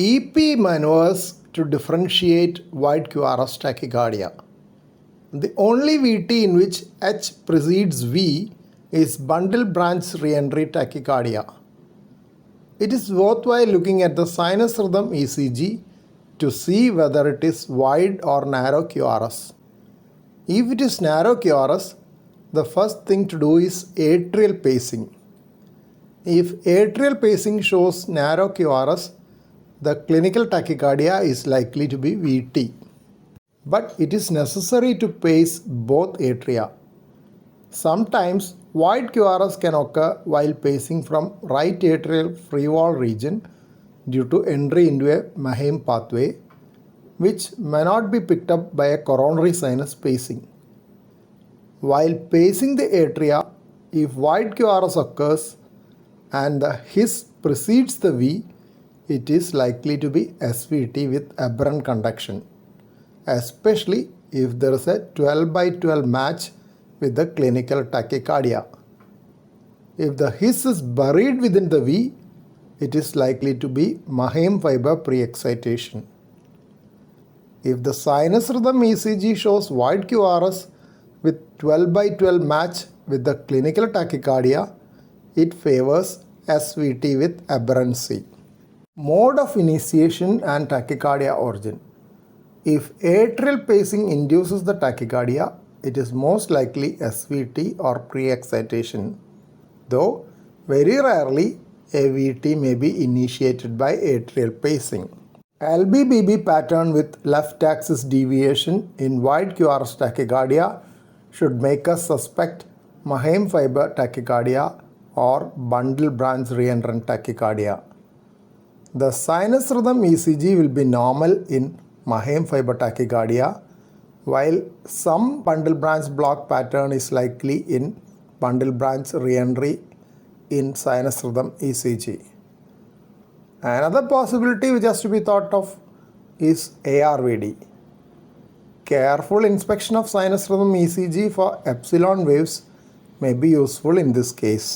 EP maneuvers to differentiate wide QRS tachycardia. The only VT in which H precedes V is bundle branch reentry tachycardia. It is worthwhile looking at the sinus rhythm ECG to see whether it is wide or narrow QRS. If it is narrow QRS, the first thing to do is atrial pacing. If atrial pacing shows narrow QRS, the clinical tachycardia is likely to be VT. But it is necessary to pace both atria. Sometimes wide QRS can occur while pacing from right atrial free wall region due to entry into a Mahaim pathway, which may not be picked up by a coronary sinus pacing. While pacing the atria, if wide QRS occurs and the His precedes the V, it is likely to be SVT with aberrant conduction, especially if there is a 12/12 match with the clinical tachycardia. If the His is buried within the V, it is likely to be Mahaim fibre pre-excitation. If the sinus rhythm ECG shows wide QRS with 12/12 match with the clinical tachycardia, it favors SVT with aberrancy. Mode of initiation and tachycardia origin. If atrial pacing induces the tachycardia, it is most likely SVT or pre-excitation, though very rarely AVT may be initiated by atrial pacing. LBBB pattern with left axis deviation in wide QRS tachycardia should make us suspect Mahaim fibre tachycardia or bundle branch reentrant tachycardia. The sinus rhythm ECG will be normal in Mahaim fibre tachycardia, while some bundle branch block pattern is likely in bundle branch reentry in sinus rhythm ECG. Another possibility which has to be thought of is ARVD. Careful inspection of sinus rhythm ECG for epsilon waves may be useful in this case.